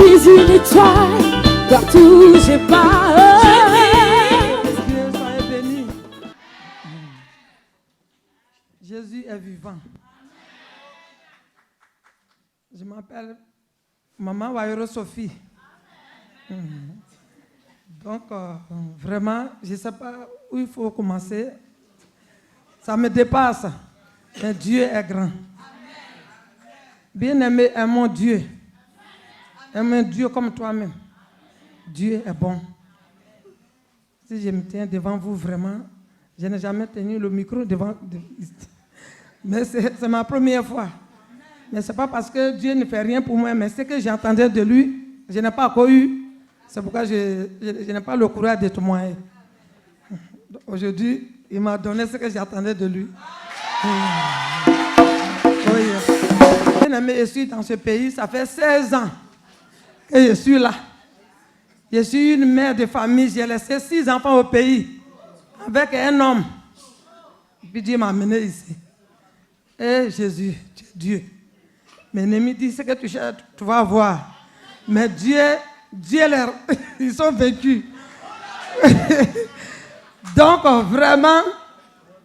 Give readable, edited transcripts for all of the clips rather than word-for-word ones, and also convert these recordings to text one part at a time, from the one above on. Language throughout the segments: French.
suis une étoile partout je pars. Dieu, soyez bénis. Jésus est vivant. Je m'appelle Maman Wayoro Sophie. Donc, vraiment, je ne sais pas où il faut commencer. Ça me dépasse. Mais Dieu est grand. Bien-aimé, aimons Dieu. Aimons Dieu comme toi-même. Dieu est bon. Si je me tiens devant vous, vraiment, je n'ai jamais tenu le micro devant. Mais c'est ma première fois. Mais ce n'est pas parce que Dieu ne fait rien pour moi, mais ce que j'entendais de lui, je n'ai pas encore eu. C'est pourquoi je n'ai pas le courage de témoigner. Aujourd'hui, il m'a donné ce que j'attendais de lui. Je suis dans ce pays, ça fait 16 ans que je suis là. Je suis une mère de famille, j'ai laissé 6 enfants au pays avec un homme. Puis Dieu m'a amené ici. Et Jésus, tu es Dieu. Mes ennemis disent ce que tu cherches, tu vas voir. Mais Dieu ils sont vaincus. Donc vraiment,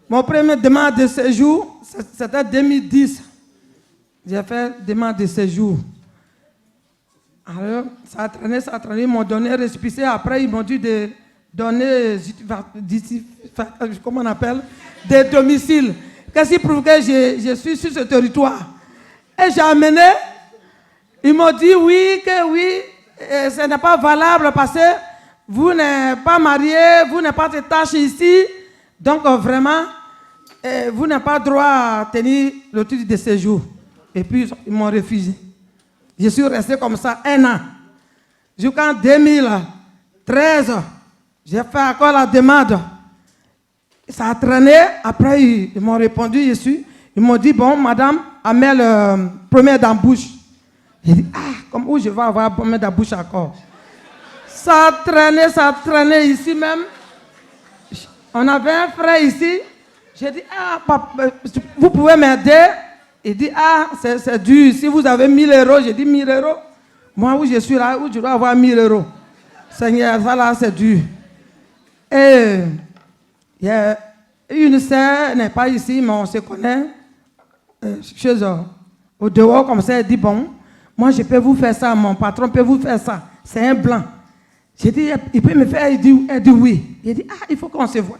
mon premier demande de séjour, c'était 2010. J'ai fait demande de séjour. Alors, ça a traîné, ils m'ont donné récépissé. Après, ils m'ont dit de donner, comment on appelle, des domiciles. Qu'est-ce qui prouve que je suis sur ce territoire? Et j'ai amené, ils m'ont dit oui, ce n'est pas valable parce que vous n'êtes pas marié, vous n'êtes pas de tâche ici. Donc, vraiment, vous n'avez pas droit à tenir le titre de séjour. Et puis, ils m'ont refusé. Je suis resté comme ça 1 an. Jusqu'en 2013, j'ai fait encore la demande. Ça a traîné. Après, ils m'ont répondu, ils m'ont dit, bon, madame, amène le premier d'embauche. J'ai dit, comme où je vais avoir le premier d'embauche encore? Ça a traîné ici même. On avait un frère ici. J'ai dit, papa, vous pouvez m'aider? Il dit, c'est dur. Si vous avez 1000 €, j'ai dit 1000 €. Moi, où je suis là, où je dois avoir 1000 €. Seigneur, ça là, c'est dur. Et il y a une sœur, n'est pas ici, mais on se connaît. Chez eux, au dehors, comme ça, elle dit, bon, moi, je peux vous faire ça, mon patron peut vous faire ça. C'est un blanc. J'ai dit, il peut me faire? Elle dit oui. Il dit, il faut qu'on se voit.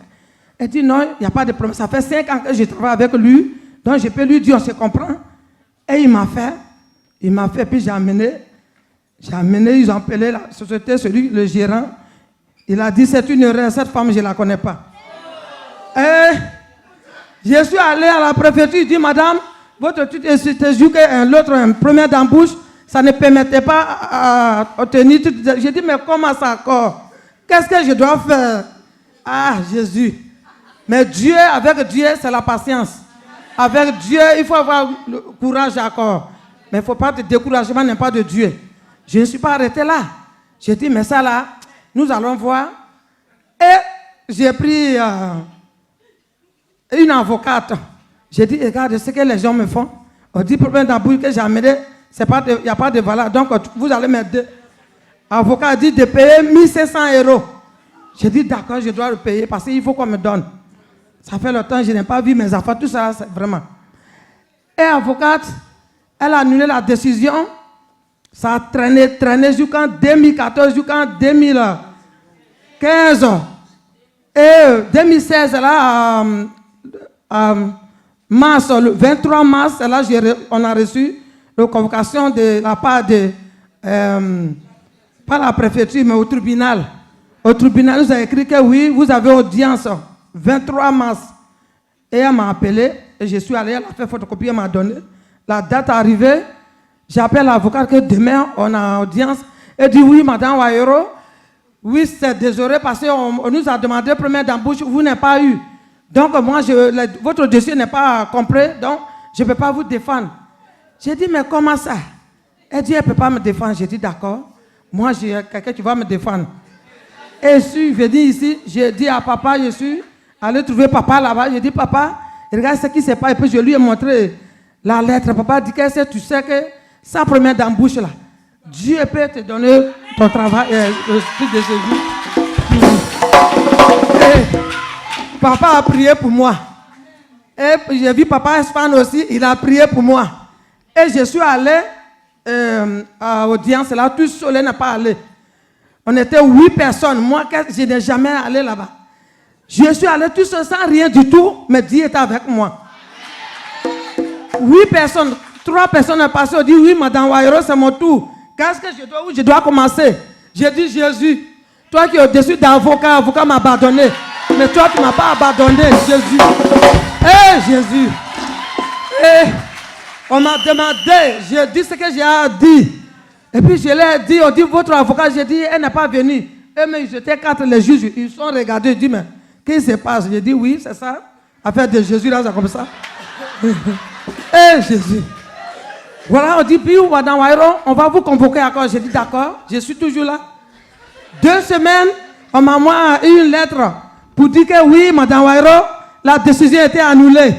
Elle dit, non, il n'y a pas de problème. Ça fait 5 ans que je travaille avec lui. Donc, je peux lui dire, on se comprend. Et il m'a fait, puis j'ai amené, ils ont appelé la société, le gérant. Il a dit, c'est une erreur, cette femme, je ne la connais pas. Et je suis allé à la préfecture, il dit, madame, votre titre de séjour l'autre, un premier d'embauche, ça ne permettait pas à obtenir. J'ai dit, mais comment ça encore? Qu'est-ce que je dois faire? Jésus. Mais Dieu, avec Dieu, c'est la patience. Avec Dieu, il faut avoir le courage encore. Mais il ne faut pas te décourager, n'est pas de Dieu. Je ne suis pas arrêté là. J'ai dit, mais ça là, nous allons voir. Et j'ai pris une avocate. J'ai dit, regarde ce que les gens me font. On dit, problème d'embauche que j'ai amené, il n'y a pas de valeur. Donc, vous allez m'aider. L'avocat a dit de payer 1500 €. J'ai dit, d'accord, je dois le payer parce qu'il faut qu'on me donne. Ça fait longtemps que je n'ai pas vu mes affaires, tout ça, c'est vraiment. Et l'avocate, elle a annulé la décision. Ça a traîné jusqu'en 2014, jusqu'en 2015. Et 2016, là, mars, le 23 mars, là, on a reçu la convocation de la part de, pas la préfecture, mais au tribunal. Au tribunal, nous a écrit que oui, vous avez audience. 23 mars. Et elle m'a appelé, et je suis allé, elle a fait photocopie, elle m'a donné. La date est arrivée, j'appelle l'avocat que demain, on a audience. Elle dit, oui, madame Wayoro, oui, c'est désolé parce qu'on nous a demandé premier d'embauche, vous n'avez pas eu. Donc, moi, votre dossier n'est pas complet, donc je ne peux pas vous défendre. J'ai dit, mais comment ça? Elle dit, elle ne peut pas me défendre. J'ai dit, d'accord, moi, j'ai quelqu'un qui va me défendre. Et je suis venu ici, j'ai dit à papa, je suis allé trouver papa là-bas. J'ai dit, papa, regarde ce qui se passe. Et puis je lui ai montré la lettre. Papa dit, qu'est-ce que tu sais que sa première d'embauche là, Dieu peut te donner ton travail, le titre de séjour. Et papa a prié pour moi. Et j'ai vu papa Espagne aussi, il a prié pour moi. Et je suis allé à l'audience là, tout seul, il n'est pas allé. On était 8 personnes. Moi, je n'ai jamais allé là-bas. Je suis allé tout seul sans rien du tout, mais Dieu était avec moi. 8 personnes, 3 personnes sont passées. On dit oui, madame Wairo, c'est mon tour. Qu'est-ce que je dois, où je dois commencer? J'ai dit Jésus, toi qui es au-dessus d'avocat, avocat m'a abandonné. Mais toi, tu ne m'as pas abandonné, Jésus. Jésus. On m'a demandé, j'ai dit ce que j'ai dit. Et puis je l'ai dit, on dit votre avocat, j'ai dit, elle n'est pas venue. Et mais ils étaient 4 les juges, ils sont regardés, ils disent, mais qu'est-ce qui se passe? J'ai dit, oui, c'est ça. Affaire de Jésus, là, c'est comme ça. Jésus. Voilà, on dit, puis madame Wairo, on va vous convoquer encore. J'ai dit, d'accord, je suis toujours là. 2 semaines, on m'a envoyé une lettre pour dire que oui, madame Wairo, la décision a été annulée.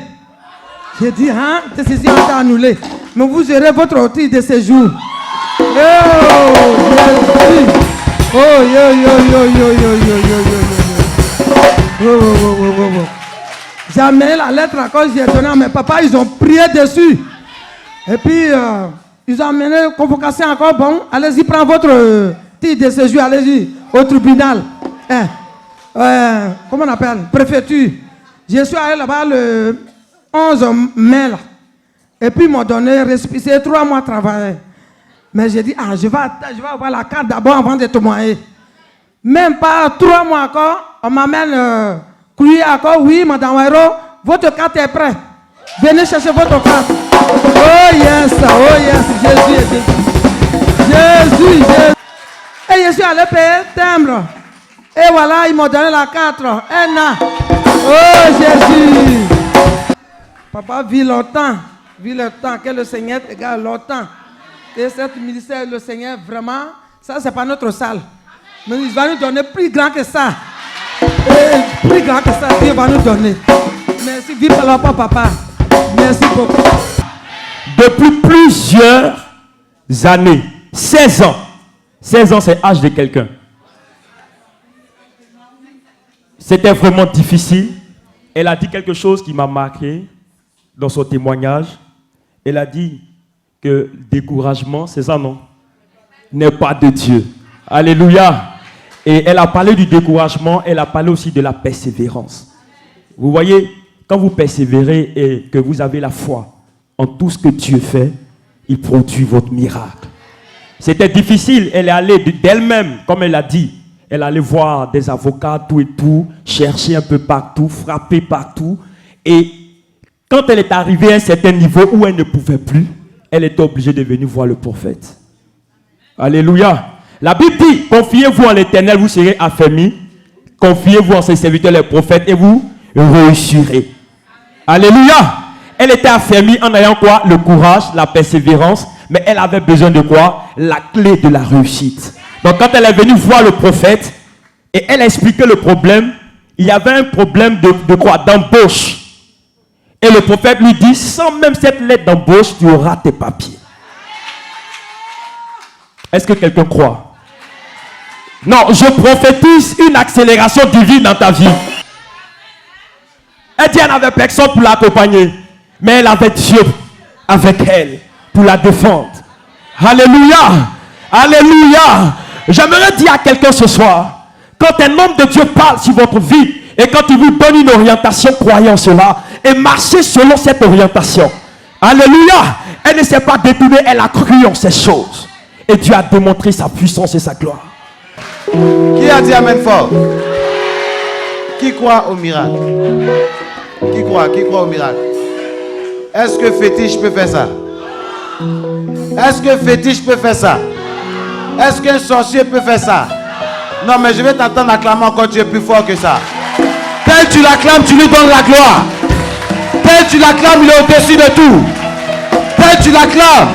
J'ai dit, hein, la décision a été annulée. Mais vous aurez votre titre de séjour. Oh, Jésus. Oh, J'ai amené la lettre à cause j'ai donné à mes papas, ils ont prié dessus. Et puis, ils ont amené la convocation encore. Bon, allez-y, prends votre titre de séjour, allez-y, au tribunal. Comment on appelle? Préfecture. Je suis allé là-bas le 11 mai. Là. Et puis, ils m'ont donné récépissé 3 mois de travail. Mais j'ai dit, je vais avoir la carte d'abord avant de témoigner. Même pas 3 mois encore, on m'amène crier encore, oui, madame Wairo, votre carte est prête. Venez chercher votre carte. Oh yes, Jésus. Jésus. Et je suis allé payer timbre. Et voilà, ils m'ont donné la carte. Oh Jésus. Papa vit longtemps que le Seigneur te garde longtemps. Et cette ministère, le Seigneur, vraiment, ça, c'est pas notre salle. Mais il va nous donner plus grand que ça. Et plus grand que ça, Dieu va nous donner. Merci, vive le papa. Merci beaucoup. Depuis plusieurs années, 16 ans. 16 ans, c'est l'âge de quelqu'un. C'était vraiment difficile. Elle a dit quelque chose qui m'a marqué dans son témoignage. Elle a dit que le découragement, c'est ça, non? N'est pas de Dieu. Alléluia. Et elle a parlé du découragement, elle a parlé aussi de la persévérance. Vous voyez, quand vous persévérez et que vous avez la foi en tout ce que Dieu fait, il produit votre miracle. C'était difficile, elle est allée d'elle-même, comme elle a dit. Elle allait voir des avocats, tout et tout, chercher un peu partout, frapper partout. Et quand elle est arrivée à un certain niveau où elle ne pouvait plus, elle était obligée de venir voir le prophète. Alléluia. La Bible dit, confiez-vous en l'Éternel, vous serez affermis. Confiez-vous en ses serviteurs, les prophètes, et vous réussirez. Alléluia. Elle était affermie en ayant quoi? Le courage, la persévérance. Mais elle avait besoin de quoi? La clé de la réussite. Donc quand elle est venue voir le prophète, et elle a expliqué le problème, il y avait un problème de quoi? D'embauche. Et le prophète lui dit, sans même cette lettre d'embauche, tu auras tes papiers. Est-ce que quelqu'un croit? Non, je prophétise une accélération divine dans ta vie. Elle dit, elle n'avait personne pour l'accompagner. Mais elle avait Dieu avec elle pour la défendre. Alléluia. Alléluia. J'aimerais dire à quelqu'un ce soir, quand un homme de Dieu parle sur votre vie, et quand il vous donne une orientation, croyez en cela, et marchez selon cette orientation. Alléluia. Elle ne s'est pas détournée, elle a cru en ces choses. Et Dieu a démontré sa puissance et sa gloire. Qui a dit amen fort? Qui croit au miracle? Qui croit au miracle? Est-ce que fétiche peut faire ça? Est-ce que fétiche peut faire ça? Est-ce qu'un sorcier peut faire ça? Non, mais je vais t'entendre acclamer encore, tu es plus fort que ça. Tel tu l'acclames, tu lui donnes la gloire. Tel tu l'acclames, il est au-dessus de tout. Tel tu l'acclames.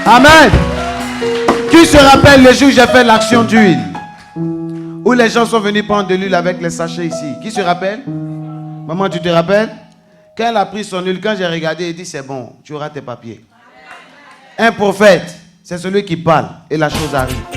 Amen. Qui se rappelle le jour où j'ai fait l'action d'huile? Où les gens sont venus prendre de l'huile avec les sachets ici. Qui se rappelle? Maman, tu te rappelles? Quand elle a pris son huile, quand j'ai regardé, elle dit c'est bon, tu auras tes papiers. Un prophète C'est celui qui parle et la chose arrive.